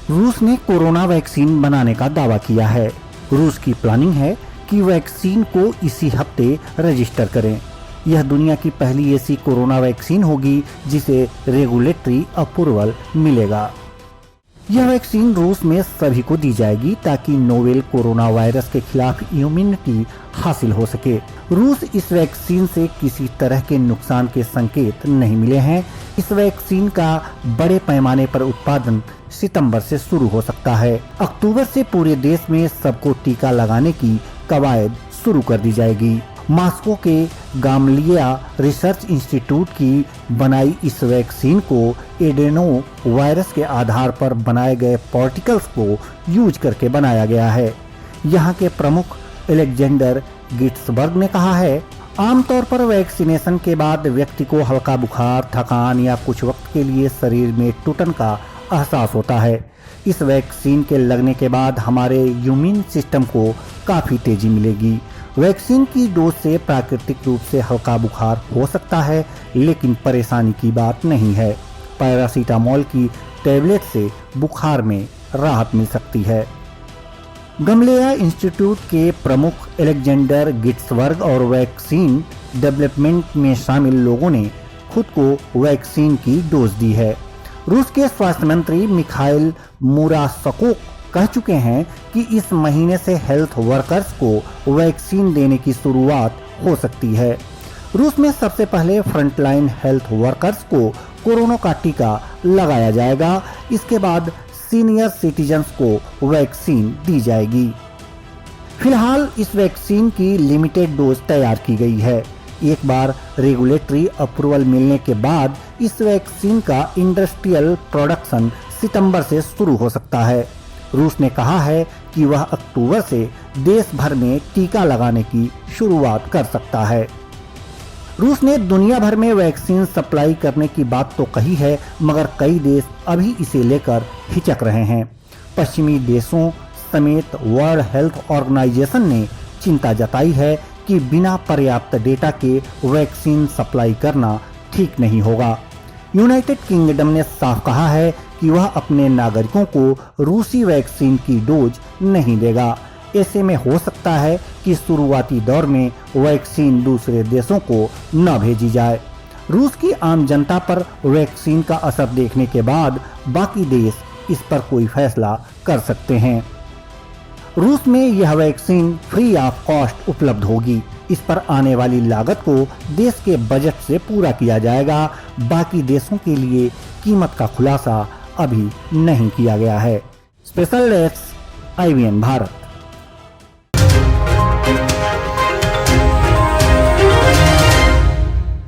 रूस ने corona vaccine बनाने का दावा किया है। रूस की प्लानिंग है कि वैक्सीन को इसी हफ्ते रजिस्टर करें। यह दुनिया की पहली ऐसी कोरोना वैक्सीन होगी जिसे रेगुलेटरी अप्रूवल मिलेगा। यह वैक्सीन रूस में सभी को दी जाएगी ताकि नोवेल कोरोना वायरस के खिलाफ इम्यूनिटी हासिल हो सके। रूस इस वैक्सीन से किसी तरह के नुकसान के संकेत नहीं मिले हैं। इस वैक्सीन का बड़े पैमाने पर उत्पादन सितंबर से शुरू हो सकता है। अक्टूबर से पूरे देश में सबको टीका लगाने की कवायद शुरू कर दी जाएगी। मॉस्को के गामलिया रिसर्च इंस्टीट्यूट की बनाई इस वैक्सीन को एडेनो वायरस के आधार पर बनाए गए पार्टिकल्स को यूज करके बनाया गया है। यहाँ के प्रमुख अलेक्जेंडर गिट्सबर्ग ने कहा है, आमतौर पर वैक्सीनेशन के बाद व्यक्ति को हल्का बुखार, थकान या कुछ वक्त के लिए शरीर में टूटन का एहसास होता है। इस वैक्सीन के लगने के बाद हमारे इम्यून सिस्टम को काफी तेजी मिलेगी। वैक्सीन की डोज से प्राकृतिक रूप से हल्का बुखार हो सकता है, लेकिन परेशानी की बात नहीं है। पैरासीटामोल की टैबलेट से बुखार में राहत मिल सकती है। गमलेया इंस्टीट्यूट के प्रमुख अलेक्जेंडर गिट्सबर्ग और वैक्सीन डेवलपमेंट में शामिल लोगों ने खुद को वैक्सीन की डोज दी है। रूस के स्वास्थ्य मंत्री मिखाइल मुरासकोव कह चुके हैं कि इस महीने से हेल्थ वर्कर्स को वैक्सीन देने की शुरुआत हो सकती है। रूस में सबसे पहले फ्रंटलाइन हेल्थ वर्कर्स को कोरोना का टीका लगाया जाएगा। इसके बाद सीनियर सिटीजन्स को वैक्सीन दी जाएगी। फिलहाल इस वैक्सीन की लिमिटेड डोज तैयार की गई है। एक बार रेगुलेटरी अप्रूवल मिलने के बाद इस वैक्सीन का इंडस्ट्रियल प्रोडक्शन सितंबर से शुरू हो सकता है। रूस ने कहा है कि वह अक्टूबर से देश भर में टीका लगाने की शुरुआत कर सकता है। रूस ने दुनिया भर में वैक्सीन सप्लाई करने की बात तो कही है, मगर कई देश अभी इसे लेकर हिचक रहे हैं। पश्चिमी देशों समेत वर्ल्ड हेल्थ ऑर्गेनाइजेशन ने चिंता जताई है कि बिना पर्याप्त डेटा के वैक्सीन सप्लाई करना ठीक नहीं होगा। यूनाइटेड किंगडम ने साफ कहा है कि वह अपने नागरिकों को रूसी वैक्सीन की डोज नहीं देगा। ऐसे में हो सकता है कि शुरुआती दौर में वैक्सीन दूसरे देशों को न भेजी जाए। रूस की आम जनता पर वैक्सीन का असर देखने के बाद बाकी देश इस पर कोई फैसला कर सकते हैं। रूस में यह वैक्सीन फ्री ऑफ कॉस्ट उपलब्ध होगी। इस पर आने वाली लागत को देश के बजट से पूरा किया जाएगा। बाकी देशों के लिए कीमत का खुलासा अभी नहीं किया गया है। Special desk IBN Bharat.